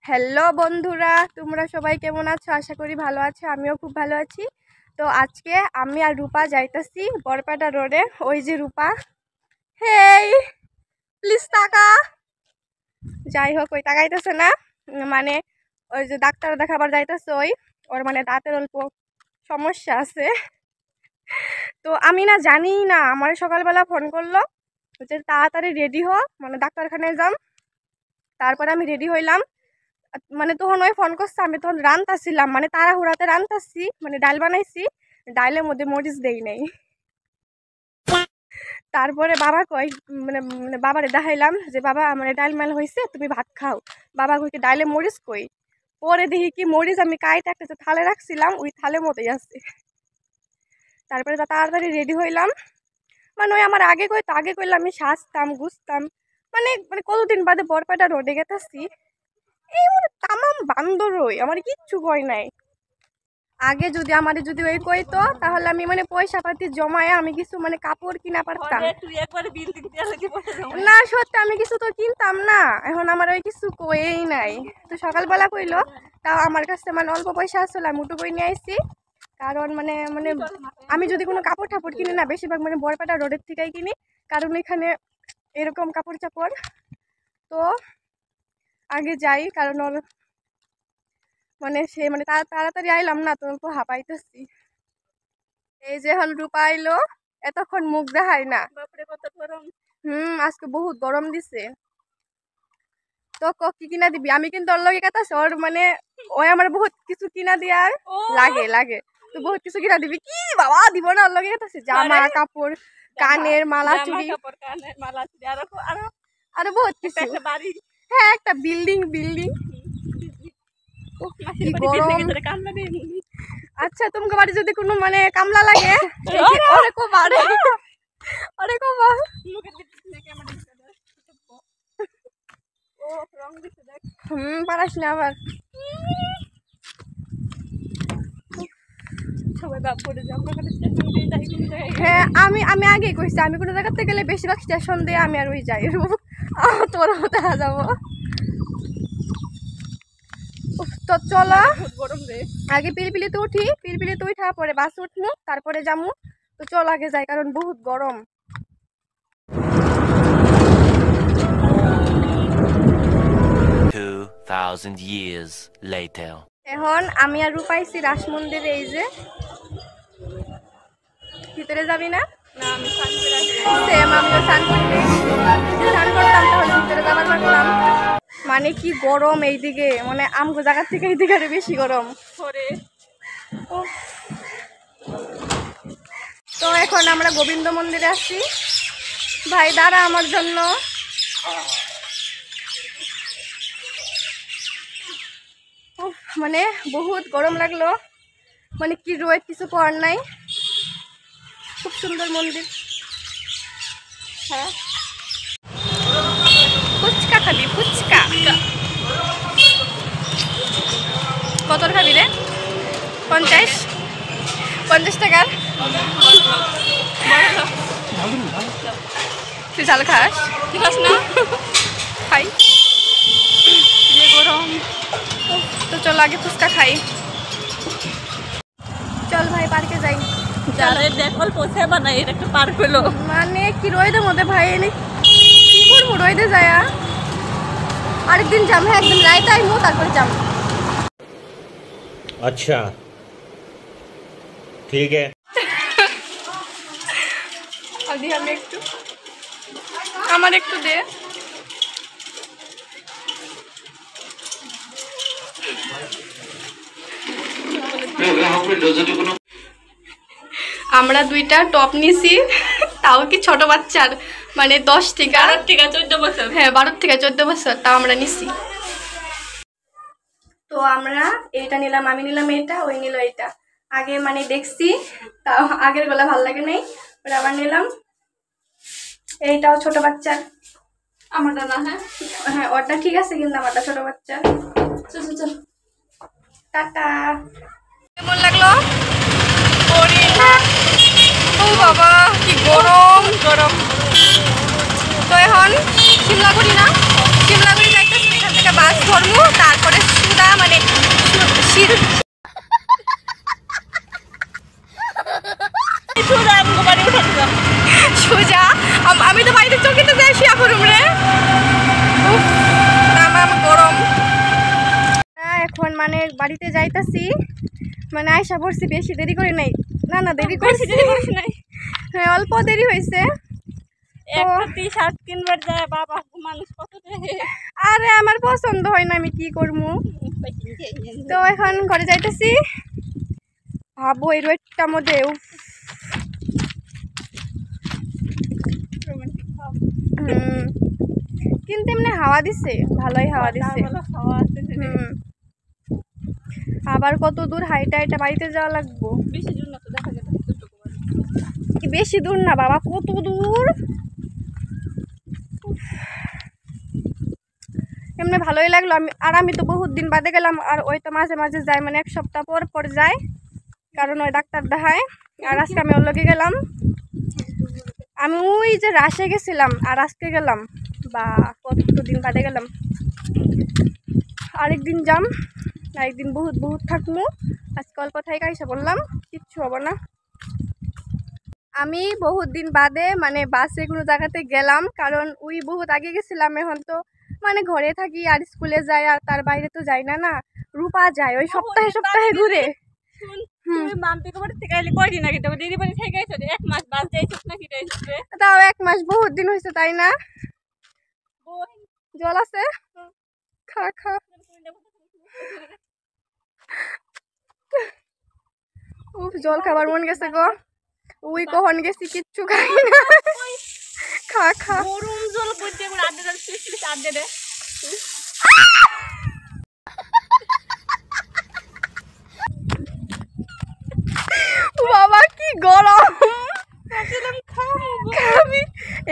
Hello বন্ধুরা, তোমরা সবাই কেমন আছো? আশা করি ভালো আছো। আমিও খুব ভালো আছি। তো আজকে আমি আর রূপা যাইতাছি বরপেটা রোডে। ওই যে রূপা, হেই প্লিজ টাকা। যাই হোক, ওই টাকাইতেছে না, মানে ওই যে ডাক্তার দেখাবার যাইতেছে, ওর মানে দাঁতের অল্প সমস্যা আছে। তো আমি না জানি না, আমার সকালবেলা ফোন করলো যে তাড়াতাড়ি রেডি হ, মানে ডাক্তারখানায় যাম। তারপরে আমি রেডি হইলাম, মানে তখন ওই ফোন করছে, আমি তখন রান্তাছিলাম, মানে তাড়াহুড়াতে রান্তাছি, মানে ডাল বানাইছি, ডালের মধ্যে মরিচ দেই নাই। তারপরে বাবা কই, মানে মানে বাবারে দেখাইলাম যে বাবা আমার ডাল মেল হয়েছে, তুমি ভাত খাও। বাবা কই ডালে মরিচ কই? পরে দেখি কি মরিচ আমি কাইটা একটা থালে রাখছিলাম, ওই থালের মতোই আছে। তারপরে তাড়াতাড়ি রেডি হইলাম, মানে ওই আমার আগে কই তো আগে কইলাম আমি সাজতাম গুছতাম, মানে মানে কতদিন বাদে বরপেটা রোডে গেতাছি। এই মানে তামাম বান্দর হই, আমার কিচ্ছু ভয় নাই। আগে যদি আমাদের যদি ওই কইতো, তাহলে আমি মানে পয়সা পাতি জমায় আমি কিছু মানে কাপড় কিনা পারতাম না। সত্যি আমি কিছু তো কিনতাম না। এখন আমার ওই কিছু কয়েই নাই। তো সকালবেলা কইলো, তাও আমার কাছে মানে অল্প পয়সা আসলে আমি উঠু বই নিয়ে আসছি। কারণ মানে মানে আমি যদি কোনো কাপড় টাপড় কিনি না, বেশিরভাগ মানে বরপেটা রোডের থেকেই কিনি, কারণ এখানে এরকম কাপড় চাপড়। তো আগে যাই, কারণ ওর মানে সে মানে তাড়াতাড়ি আইলাম না, তো অল্প হাঁপাইতেছি। এই যে এখন রূপা আইলো, এতক্ষণ মুখ দেখাই না। আজকে বহুত গরম দিছে। তো কি কিনা দিবি? আমি কিন্তু ওর লগে কথা ওর মানে ওই আমার বহুত কিছু কিনা দিয়ার লাগে লাগে। তো বহুত কিছু কিনা দিবি কি বাবা? দিব না ওর লগে কথা, জামা কাপড়, কানের মালা, চুড়ি, আরো বহুত কিছু। হ্যাঁ, একটা বিল্ডিং বিল্ডিং। আচ্ছা, তোমাকে বাড়ি যদি কোনো মানে কামলা লাগে, পারাস না আবার। হ্যাঁ, আমি আমি আগে কইছি, আমি কোনো জায়গাতে গেলে বেশিরভাগ স্টেশন দিয়ে আমি আর ওই যাই। তোর দেখা যাবো। তো চলো আগে পিলপিলিতে উঠি, পিলপিলিতে উঠা পরে বাস উঠমু, তারপরে যামু। তো চল আগে যাই, কারণ বহুত গরম। 2000 years later. এখন আমি আর রূপাইছি রাস মন্দিরে। এই যে ভিতরে যাবি না? সেম, আমিও স্নান করতাম, তাহলে ভিতরে যাবার পারতাম। মানে কি গরম এইদিকে, মানে আমগো জায়গার থেকে এইদিকে আরো বেশি গরম। তো এখন আমরা গোবিন্দ মন্দিরে আসছি। ভাই দাঁড়া আমার জন্য। মানে বহুত গরম লাগলো, মানে কি রোদ, কিছু করার নাই। খুব সুন্দর মন্দির। হ্যাঁ, ফুচকা খাবি? ফুচকা কত খাবি রে? 50 টাকার। তুই ঝাল খাস? খাস না? খাই। যে গরম। তো চল আগে ফুচকা খাই। চল ভাই পার্কে যাই। একটা পার্ক হলো, মানে কি রোদের মধ্যে ভাই এনে কি করবো? রোদে যায় আরেকদিন যাম। হ্যাঁ, একদিন রাইতে আইমু, তারপরে যাম। अच्छा ठीक है। আদি আমি একটু, আমার একটু দে। আমরা দুইটা টপ নিছি, তাও কি ছোট বাচ্চার, মানে 10 থেকে 14 বছর। হ্যাঁ, 12 থেকে 14 বছর, তাও আমরা নিছি। তো আমরা এইটা নিলাম, আমি নিলাম এটা, ওই নিল এটা। আগে মানে দেখছি, তাও আগের গলা ভালো লাগে নাই, ওটা আবার নিলাম। এইটাও ছোট বাচ্চার, আমারটা না। হ্যাঁ হ্যাঁ, ওটা ঠিক আছে, কিন্তু আমারটা ছোট বাচ্চা। চল চল চল, টাটা। কেমন লাগলো? ও বাবা কি গরম গরম। তো এখন সিমলাগুড়ি না, সিমলাগুড়ি যাইতেছি, এখান থেকে বাস ধরবো, তারপরে প্লিজ। সোজা আমি তো বাড়িতে চকিতে যাই শুয়া করুম রে। উফ, আমার গরম। এখন মানে বাড়িতে যাইতাছি, মানে আয়সা পড়ছি, বেশি দেরি করে নাই। না না দেরি করছি নাই, হ্যাঁ অল্প দেরি হয়েছে। আরে আমার পছন্দ হয় না, আমি কি করবো। তো এখন ঘরে যাইতেছি। ভাবো এই রোদটার মধ্যে কিন্তু এমনি হাওয়া দিছে, ভালোই হাওয়া দিছে। আবার কত দূর হাইটা হাইটা বাড়িতে যাওয়া লাগবো। বেশি দূর না বাবা, কত দূর। এমনি ভালোই লাগলো। আমি তো বহুত দিন বাদে গেলাম, আর ওই তো মাঝে মাঝে যাই, মানে এক সপ্তাহ পর পর যাই, কারণ ওই ডাক্তার দেখায়। আর আজকে আমি ওর লগে গেলাম। আমি ওই যে রাশে গেছিলাম আর আজকে গেলাম, বা কতদিন বাদে গেলাম। আরেকদিন যাম, আরেকদিন বহুত বহুত থাকবো। আজকে অল্প থেকে এসে বললাম, কিচ্ছু হবো না। আমি বহুত দিন বাদে মানে বাসে কোনো জায়গাতে গেলাম, কারণ ওই বহুত আগে গেছিলাম। এখন তো মানে ঘরে থাকি আর স্কুলে যাই, আর তার বাইরে তো যাই না। না রূপা যায় ওই সপ্তাহে সপ্তাহে ঘুরে। তাও 1 মাস বহুত দিন হয়েছে, তাই না? জল আছে, খা খা। উফ, জল খাবার মন গেছে গো। ওই কখন গেছি কিচ্ছু খাই না। খা খা। বাবা কি গরম। খাবি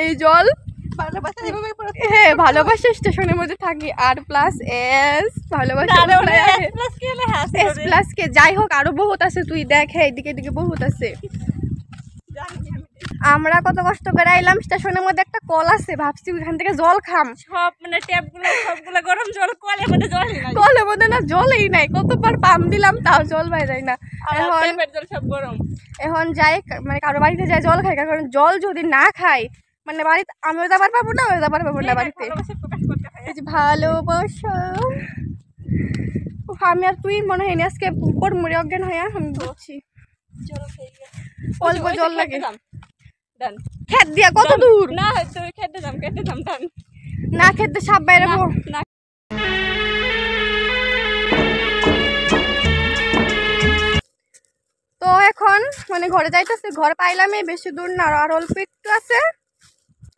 এই জল। হ্যাঁ ভালোবাসা স্টেশনের মধ্যে থাকি, আর প্লাস এস ভালোবাসা এস প্লাস কে, যাই হোক আরো বহুত আছে। তুই দেখ, এইদিকে এদিকে বহুত আছে। আমরা কত কষ্ট করে আইলাম, স্টেশনের মধ্যে একটা কল আছে, ভাবছি ওইখান থেকে জল খাম। সব মানে ট্যাপগুলো সবগুলো গরম জল, কলের মধ্যে জল নাই, কলের মধ্যে না জলই নাই। কতবার পাম্প দিলাম তাও জল বাইরে না। এখন যাই মানে কারো বাড়িতে যাই জল খাই, কারণ জল যদি না খাই মানে বাড়িতে আমিও যাবার পাবো না, ওই যাবার পাবো না বাড়িতে। ভালোবাসা। আমি আর তুই মনে হয় আজকে পুকুর মরে অজ্ঞান হয়ে, আমি বুঝছি। অল্প জল লাগে। খেত দিয়া কত দূর? না না খেতে সাপ বাইরে। তো এখন মানে ঘরে যাইতেছি, ঘর পাইলামই, বেশি দূর না, আর অল্প একটু আছে।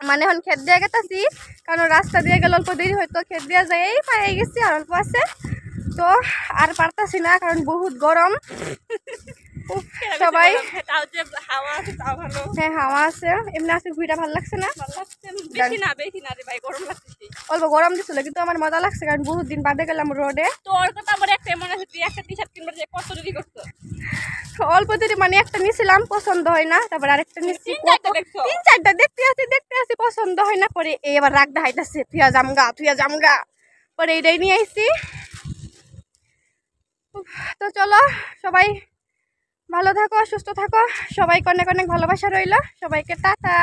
মানে এখন খেত দিয়ে গেতেছি, কারণ রাস্তা দিয়ে গেলে অল্প দেরি হয়তো, খেত দিয়ে যাই পাই গেছি, আর অল্প আছে। তো আর পারতাছি না, কারণ বহুত গরম। সবাই হ্যাঁ হাওয়া আছে, এমনি আছে। ঘুরিটা ভালো লাগছে না? অল্প গরম দিছিল, কিন্তু আমার মজা লাগছে, কারণ বহুত দিন বাদে গেলাম রোডে। অল্প দেরি মানে একটা নিছিলাম, পছন্দ হয় না, তারপর আরেকটা নিচ্ছি। 3-4টা দেখতে আসি পছন্দ হয় না, পরে এবার রাগ দেখাইতেছে তুইয়া জামগা, পরে এইটাই নিয়ে আইসি। তো চলো সবাই ভালো থাকো, সুস্থ থাকো, সবাইকে অনেক অনেক ভালোবাসা রইল, সবাইকে টাটা।